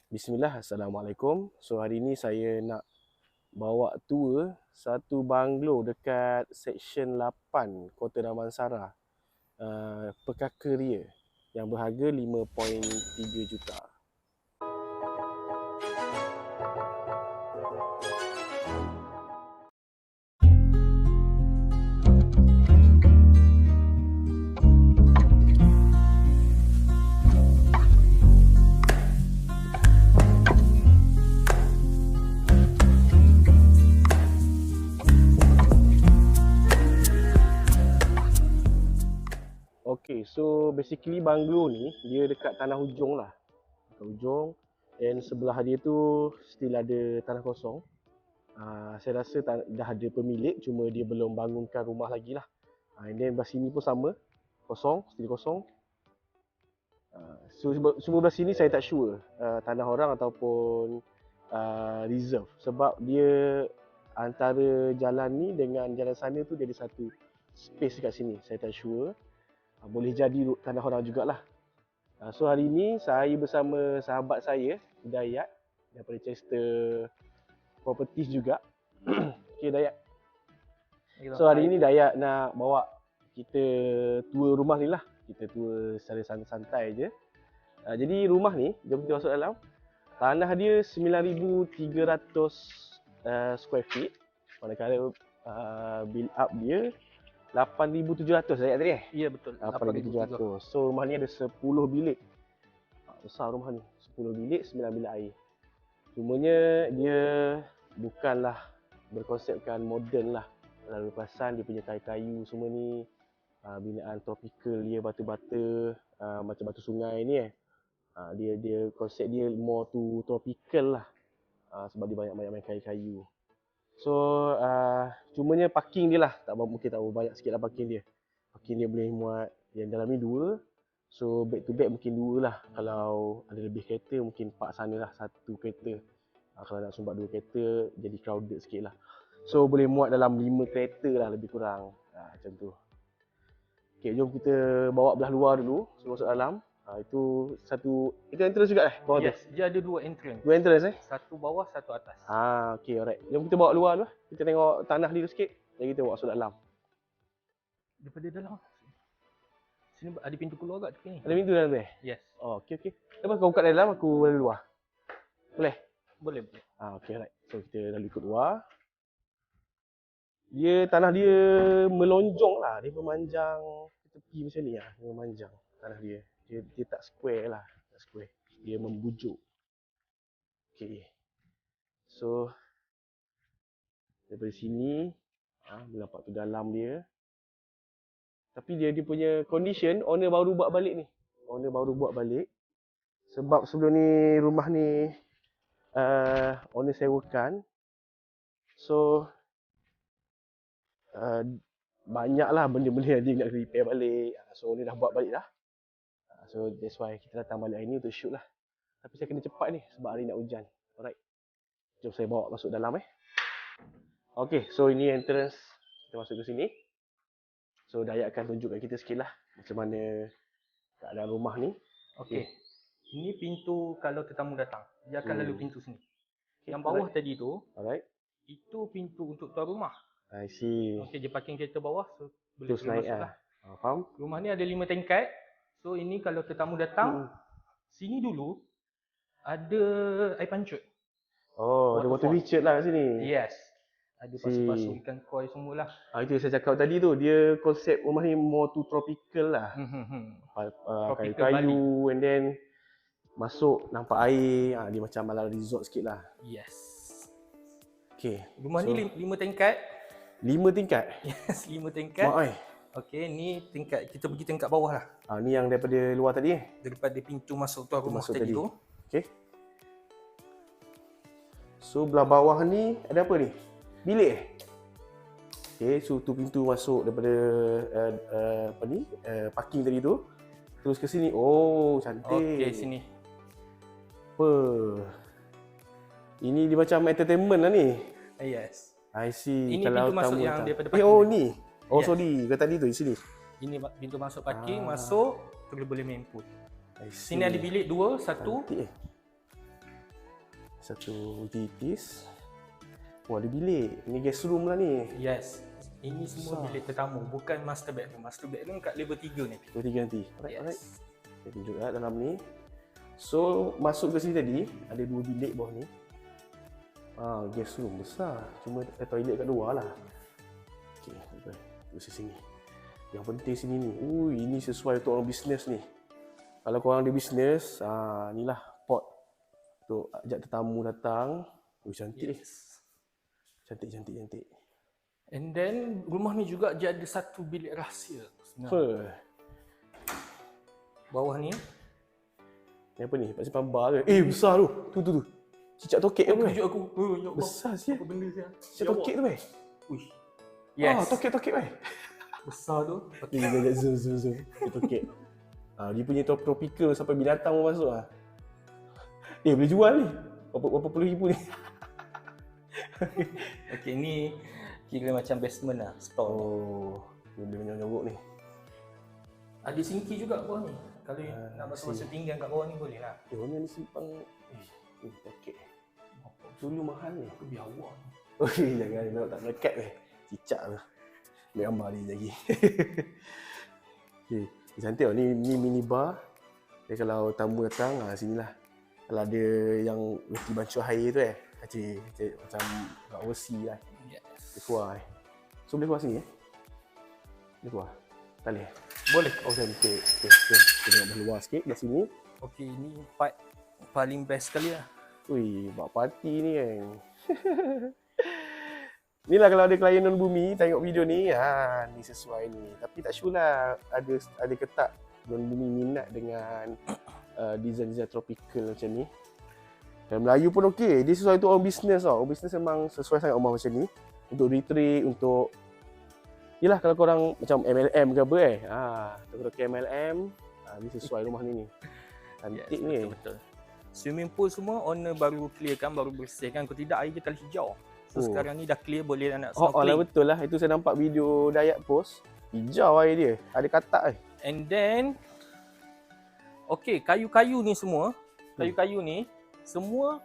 Bismillah, Assalamualaikum. So hari ni saya nak bawa tour satu banglo dekat Seksyen 8 Kota Damansara, Pekaka Ria, yang berharga 5.3 juta. Okay, so basically banglo ni dia dekat tanah hujung lah. Dekat hujung, dan sebelah dia tu still ada tanah kosong. Saya rasa dah ada pemilik, cuma dia belum bangunkan rumah lagi lah. And then belah sini pun sama, kosong, still kosong. So semua belah sini saya tak sure tanah orang ataupun reserve, sebab dia antara jalan ni dengan jalan sana tu dia ada satu space dekat sini. Saya tak sure. Boleh jadi tanah orang jugalah. So hari ni saya bersama sahabat saya, Hidayat, daripada Chester Properties juga. Okay, Dayat. So hari ni Dayat nak bawa kita tour rumah ni lah. Kita tour secara santai je. Jadi rumah ni, jom kita masuk dalam. Tanah dia 9,300 square feet. Manakala build up dia 8,700 Dayat tadi Ya betul. 8,700. So rumah ni ada 10 bilik. Besar rumah ni. 10 bilik, 9 bilik air. Cumanya dia bukanlah berkonsepkan moden lah. Lalu perasan dia punya kayu-kayu semua ni binaan tropikal dia, batu-bata macam batu sungai ni dia konsep dia more to tropical lah. Sebab dia banyak-banyak main kayu-kayu. So cumanya parking dia lah mungkin tak banyak sikit lah parking dia. Parking dia boleh muat yang dalam ni 2. So back to back mungkin 2 lah. Kalau ada lebih kereta mungkin park sana lah 1 kereta. Kalau nak sumbat 2 kereta jadi crowded sikit lah. So boleh muat dalam 5 kereta lah lebih kurang. Macam tu. Okay, jom kita bawa belah luar dulu sebelum masuk dalam. Itu entrance juga bawah Yes, tu? dia ada 2 entrance. 2 entrance Satu bawah, satu atas. Okay, alright. Jom kita bawa luar dulu. Kita tengok tanah dia sikit. Dan kita bawa masuk dalam. Daripada dalam. Sini ada pintu keluar kat sini. Ada pintu dalam tu Yes. Oh, okey. Lepas kau buka dari dalam, aku dari luar. Boleh? Boleh. Okey, alright. So kita lalu ikut luar. Tanah dia melonjong lah. Dia memanjang ke tepi macam ni lah. Dia memanjang tanah dia. Dia tak square lah. Tak square. Dia membujuk. Okey. So daripada sini boleh nampak tu dalam dia. Tapi dia punya condition, owner baru buat balik ni. Owner baru buat balik. Sebab sebelum ni rumah ni owner sewakan. So banyaklah benda-benda yang dia nak repair balik. So owner dah buat balik dah. So that's why kita datang balik hari ni untuk shoot lah. Tapi saya kena cepat ni sebab hari nak hujan. Alright. Jom saya bawa masuk dalam Okay, so ini entrance. Kita masuk ke sini. So Dayat akan tunjukkan kita sikit lah macam mana keadaan rumah ni. Okey. Ini pintu kalau tetamu datang. Dia akan lalu pintu sini. Yang bawah tadi tu, itu pintu untuk tuan rumah. I see. Okey, dia parking kereta bawah, so boleh Terus naik masuk lah. Faham? Rumah ni ada 5 tingkat. So ini kalau tetamu datang, sini dulu ada air pancut. Oh, ada water feature lah kat sini. Yes. Ada pasu-pasu ikan koi semualah. Itu yang saya cakap tadi tu. Dia konsep rumah ni more to tropical lah. Kayu-kayu and then masuk nampak air. Dia macam ala resort sikit lah. Yes. Okay. Rumah ni 5 tingkat. 5 tingkat? Yes, 5 tingkat. Okey, ni tingkat, kita pergi tingkat bawah lah. Ni yang daripada luar tadi Daripada pintu masuk tuan rumah tadi tu. Okay. So belah bawah ni ada apa ni? Bilik Okay, so tu pintu masuk daripada parking tadi tu. Terus ke sini. Oh, cantik. Okey, sini. Apa? Ini dia macam entertainment lah ni. Yes. I see. Ini kalau pintu masuk yang daripada parking. ni. Oh, yes. Sorry. Ke tadi tu, di sini. Ini pintu masuk parking, masuk, terus boleh main pool. Sini ada bilik 2, 1. Satu utilities. Wah, ada bilik. Ini guest room lah ni. Yes. Ini semua bilik tetamu, bukan master bedroom. Master bedroom kat level 3 ni. Level 3 nanti. Alright, alright. Yes. Saya tunjuk lah dalam ni. So, masuk ke sini tadi, ada 2 bilik bawah ni. Guest room besar. Cuma toilet kat luar lah. Okay, terus sini. Yang penting sini ni. Ini sesuai untuk orang bisnes ni. Kalau korang ada bisnes, inilah pot untuk ajak tetamu datang. Cantik ni. Cantik. And then rumah ni juga dia ada satu bilik rahsia sebenarnya. Bawah ni. Ni apa ni? Pak simpan bar ke? Besar tu. Tu. Cicak tokek tu. Tunjuk aku. Ya Allah. Besar siap. Apa benda siap? Cicak tokek tu weh. Uish. Yes. Tokek weh. Besar tu. Okay, kita zoom. Dia tokek. Dia punya tropical sampai binatang pun masuk lah. Boleh jual ni. Berapa puluh ribu ni. Okay, ni kira macam basement lah, store. Boleh nyogok ni. Ada sinki juga bawah ni. Kalau nak masuk pinggan kat bawah ni boleh lah. Mana ni simpang. Tokek. Dulu mahal ni. Aku biar awak ni. Jangan nak tak melekat weh. Cicak tu. Ambil gambar ni lagi. Okay. Cantik ni mini bar. Jadi kalau tamu datang, sinilah. Kalau ada yang reti bancuh air tu macam kat overseas lah. Yes. Boleh keluar So boleh keluar sini Boleh keluar? Tak boleh? Boleh. Cantik. Okay, jom. Kita tengok luar sikit kat sini. Okay, ni part paling best sekali lah. Buat party ni kan. Inilah kalau ada klien non bumi tengok video ni, ni sesuai ni. Tapi tak sure lah ada ke tak non bumi minat dengan design-design tropical macam ni. Dan Melayu pun okey. Dia sesuai untuk orang bisnes tau. Orang bisnes memang sesuai sangat rumah macam ni. Untuk retreat, untuk yelah kalau korang macam MLM ke apa Tok MLM, ni sesuai rumah ni. Cantik ni. Betul. Swimming pool semua owner baru clearkan, baru bersihkan. Kalau tidak air dia kali hijau. So sekarang ni dah clear, boleh nak snorkeling. Betul lah. Itu saya nampak video Dayak post. Hijau air dia. Ada katak And then kayu-kayu ni semua, kayu-kayu ni semua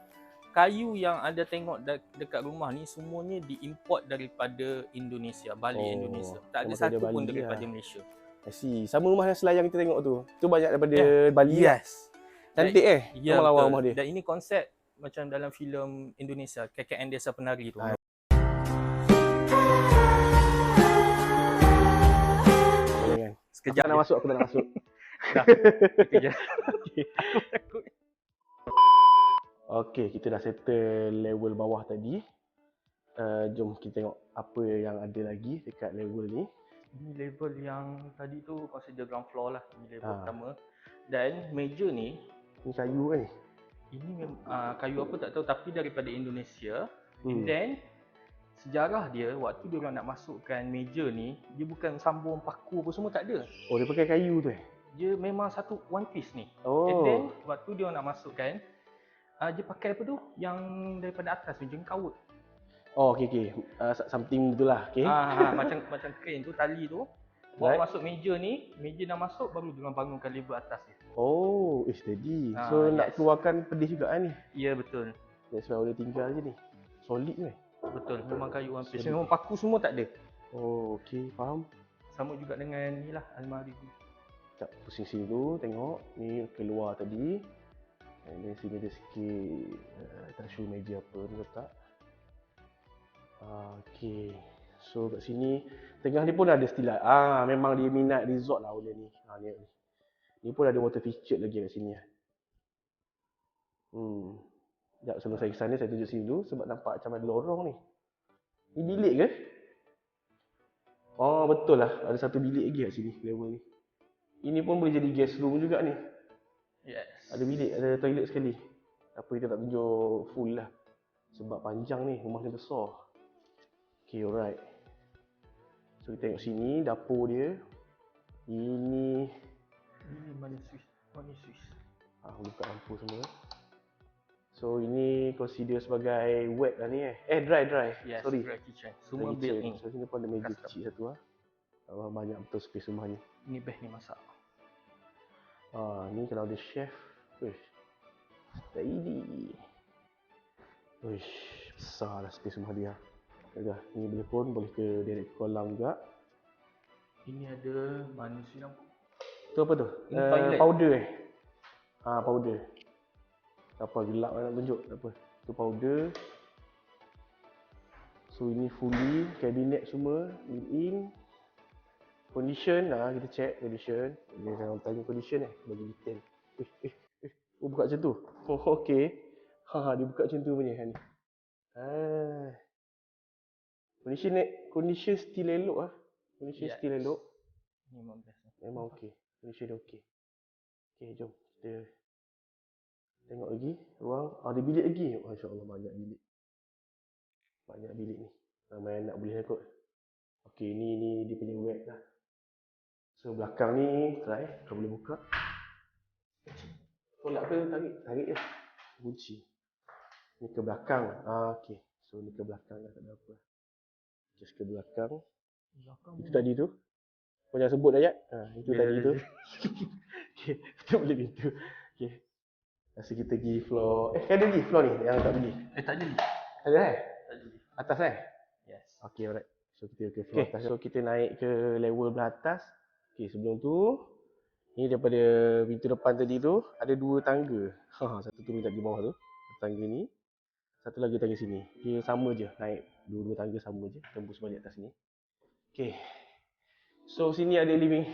kayu yang ada tengok dekat rumah ni semuanya diimport daripada Indonesia, Bali Indonesia. Tak ada satu pun daripada Malaysia. I see. Sama rumah yang selayang kita tengok tu. Tu banyak daripada Bali. Yes. Cantik Ya, lawa rumah dia. Dan ini konsep macam dalam filem Indonesia, KKN Desa Penari tu. Sekejap aku nak masuk. Dah. Sekejap. Okey, kita dah settle level bawah tadi. Jom kita tengok apa yang ada lagi dekat level ni. Ini level yang tadi tu consider ground floor lah, ini level pertama. Dan meja ni, ni kayu kan? Ini kayu apa tak tahu tapi daripada Indonesia. And then sejarah dia waktu dia orang nak masukkan meja ni, dia bukan sambung paku apa semua, tak ada. Dia pakai kayu tu Dia memang satu one piece ni. And then waktu dia orang nak masukkan, dia pakai apa tu yang daripada atas tu, jengkawut. Okey. Something betul lah. Okay. Macam crane tu, tali tu. Bawa masuk meja ni, meja dah masuk baru dia orang bangunkan level atas ni. Steady. So nak keluarkan pedih juga ni. Ya, betul. That's why boleh tinggal je ni. Solid ni. Betul, memang kayu one piece. Memang paku semua tak ada. Okey, faham. Sama juga dengan ni lah, almari tu. Sekejap, pusing sini dulu, tengok. Ni keluar tadi. And then sini ada sikit tak sure meja apa ni letak. Okey. So kat sini tengah ni pun ada stilat. Memang dia minat resort lah owner ni. Ni pun ada water feature lagi kat sini. Sekejap, sebelum saya ke sana saya tunjuk sini dulu sebab nampak macam ada lorong ni. Ni bilik ke? Betul lah. Ada satu bilik lagi kat sini level ni. Ini pun boleh jadi guest room juga ni. Yes. Ada bilik, ada toilet sekali. Apa kita tak tunjuk full lah. Sebab panjang ni, rumah ni besar. Okay, alright. So kita tengok sini, dapur dia. Ini mana Swiss? Buka lampu semua. So ini consider sebagai wet lah ni dry. Yes, sorry. dry kitchen. Semua built in. So sini pun ada meja kecil satu banyak betul space rumah ni. Ini best ni masak. Ni kalau ada chef. Steady. Uish, besar lah space rumah dia. Dah, ni boleh pun boleh ke direct ke kolam juga. Ini ada manusia lampu. Tu apa tu? Ini toilet. Powder powder. Apa gelap nak tunjuk, tak apa. Tu powder. So ini fully cabinet semua built-in. Condition kita check condition. Dia kalau tanya condition bagi detail. Oh buka macam tu. Oh okey. Dia buka macam tu punya ni. Condition still elok Condition still elok. Memang best. Memang okey. Condition okey. Okey, jom kita tengok lagi ruang. Ada bilik lagi. Masya-Allah banyak bilik. Banyak bilik ni. Ramai anak boleh kot. Okey, ni dia punya web lah. So belakang ni try kalau boleh buka. Tolak ke tarik je. Kunci. Ni ke belakang. Okey. So ni ke belakang dah tak ada apa. Just ke belakang. Itu tadi tu. Kau jangan sebut ayat. Itu tadi tu. Okey, kita boleh pintu. Okey. Rasa kita pergi floor. Kan ada lift floor ni yang tak pergi. Tak ada lift. Ada Tak ada lift. Atas Yes. Okey, alright. So kita ke floor atas. So kita naik ke level belah atas. Okey, sebelum tu ni daripada pintu depan tadi tu ada 2 tangga. Satu tu minta di bawah tu. Tangga ni. Satu lagi tangga sini. Dia sama je naik. Dua tangga sama je. Tembus balik atas ni. Okey. So sini ada living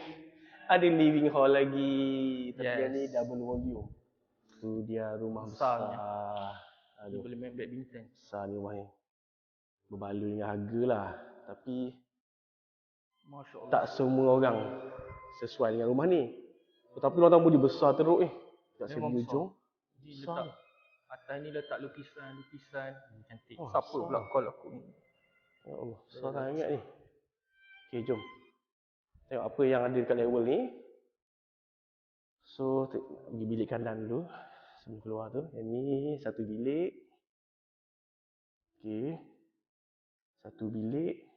hall lagi. Tapi yang ni double volume. Tu dia rumah besar. Dia boleh main badminton. Besar ni rumah ni. Berbaloi dengan harga lah. Tapi Masya-Allah. tak semua orang sesuai dengan rumah ni. Tapi orang tamu dia besar teruk ni. Tak segi ujung. Letak atas ni letak lukisan cantik. Oh, Siapa pula call aku ni? Ya Allah, besar sangat ni. Okey, jom. Tengok apa yang ada dekat level ni. So, pergi bilik kanan dulu. Sebelum keluar tu. Yang ni satu bilik. Okey. Satu bilik.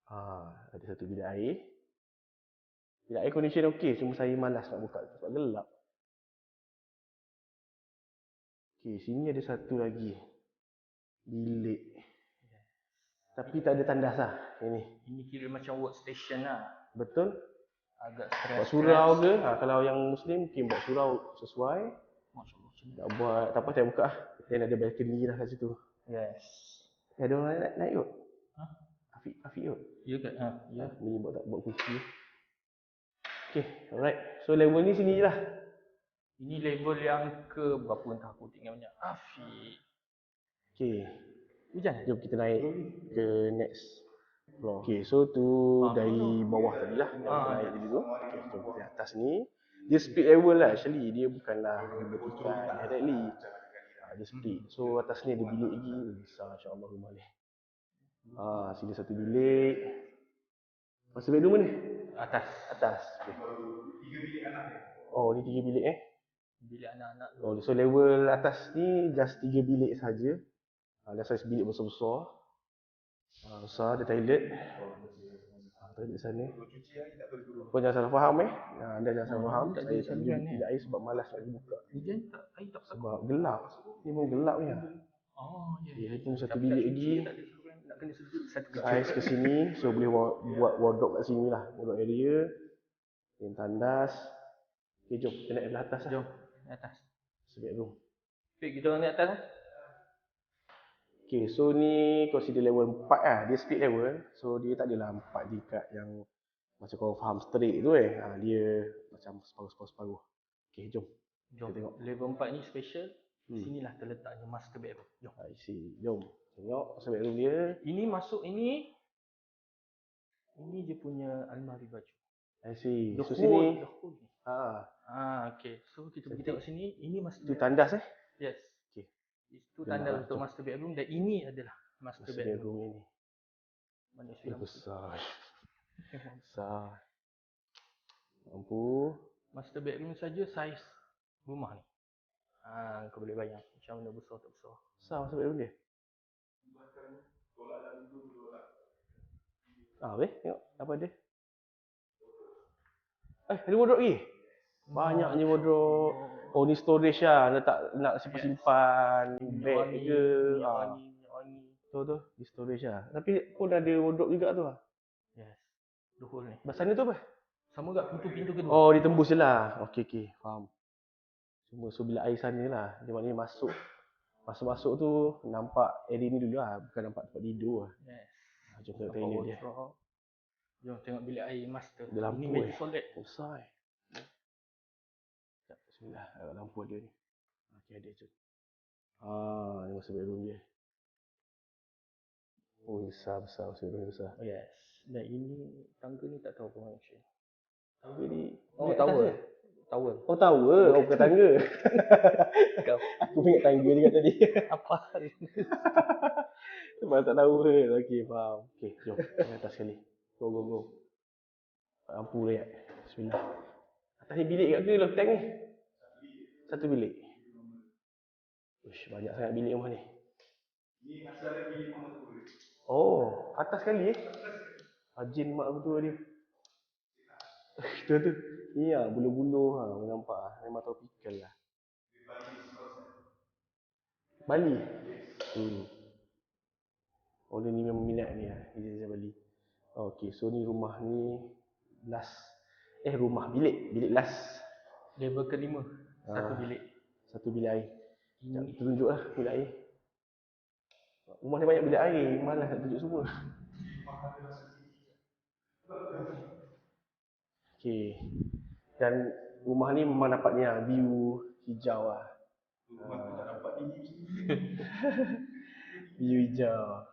Ada satu bilik air. Bilik air condition okey. Cuma saya malas nak buka sebab gelap. Okey, sini ada satu lagi. Bilik. Tapi tak ada tandas lah. Ini kira macam workstation lah. Betul. Agak Buat stress. surau ke. Kalau yang Muslim mungkin buat surau sesuai. Masya-Allah. Nak buat, tak apa saya buka lah. Dan ada balcony lah kat situ. Yes. Ada orang naik kot. Afiq kot. Ya ke? Ya. Bunyi buat kunci. Okay, alright. So level ni sini je lah. Ini level yang ke berapa entah aku tinggal banyak. Afiq. Okay. Hujan? Jom kita naik ke next floor. Okay, so tu dari bawah tadi lah. Kita naik tadi tu. Okay, jom kita atas ni. Dia split level lah actually. Dia bukanlah vertical directly. Dia split. So atas ni ada bilik lagi. Besar insya-Allah rumah ni. Sini satu bilik. Master bedroom mana? Atas. Okay. 3 bilik anak ni. Oh, ni 3 bilik Bilik anak-anak. Oh, so level atas ni just 3 bilik saja. Ada saiz bilik besar-besar. Besar, ada toilet. Toilet sana. Kau jangan salah faham Anda jangan salah faham. Saya tak pergi bilik air sebab malas nak buka. Hujan tak? Air tak Sebab gelap. Ni pun gelap ni. Ini pun satu bilik lagi. Nak kena sejuk satu kejap. Saiz ke sini. So boleh buat wardrobe kat sini lah. Wardrobe area. Yang tandas. Okay, jom. Kita naik ke atas lah. Jom. Naik atas. Bedroom. Baik, kita orang naik atas lah. Okay, so ni consider level 4 lah. Dia split level. So dia tak adalah 4 tingkat yang macam kau faham straight tu Dia macam separuh-separuh. Okay, jom. Jom. Kita tengok. Level 4 ni special. Sinilah terletaknya master bedroom. Jom. I see. Jom. Tengok master bedroom dia. Ini masuk ini. Ini dia punya almari baju. I see. The So whole, sini. the whole ni. Okay. So kita pergi tengok sini. Ini master Itu bedroom. tandas Yes. Okay. Itu tanda untuk master bedroom dan ini adalah master bedroom ini. Manusia besar. Besar. Lampu. Master bedroom saja saiz rumah ni. Kau boleh bayang macam mana besar tak besar. Besar master bedroom dia. Tengok apa dia. Ada wardrobe lagi. Banyaknya wardrobe. Oh ni storage lah, nak simpan-simpan beg wangi, ke. minyak Ah, wangi, minyak wangi. betul tu, di storage lah. Tapi pun ada wardrobe juga tu lah. Yes. Luhur ni. Belah sana tu apa? Sama juga pintu kedua. Oh, ditembus je lah. Okey, faham. So bila air sana lah, dia maknanya masuk tu nampak area ni dulu lah, bukan nampak tempat tidur lah. Yes. Jom tengok Nampak trailer dia. wardrobe. Jom tengok bilik air master. Ada lampu Ini baju solid. besar Sekejap, bismillah. Ada lampu ada ni. Okey, ada je. Ni masa bedroom dia. Oh, besar. Masa bedroom dia besar. Yes. Dan ini tangga ni tak tahu apa function. Tangga ni. Oh, ni tower. atas dia? Tower. Oh, tower. Oh, bukan tangga. Kau Aku ingat tangga juga tadi. apa? Sebab tak tahu ke. Okey, faham. Okey, jom. Ke atas sekali. Go. Lampu dia. Bismillah. Atas ni bilik kat ke loteng ni? Satu bilik. Uish, banyak sangat bilik rumah ni. Oh, atas sekali Hajin mak aku tu dia. Tu. Ni lah, buluh-buluh ha, nampak lah. Memang tropical lah. Bali? Oh, dia ni memang minat ni lah. Dia Bali. Okey, so ni rumah ni last. Bilik last. Level kelima. Satu bilik. Satu bilik air. Tunjuk lah bilik air. Rumah ni banyak bilik air. Malas nak tunjuk semua. Okey. Dan rumah ni memang dapat ni lah, view hijau lah. Rumah tu tak dapat ni. View hijau.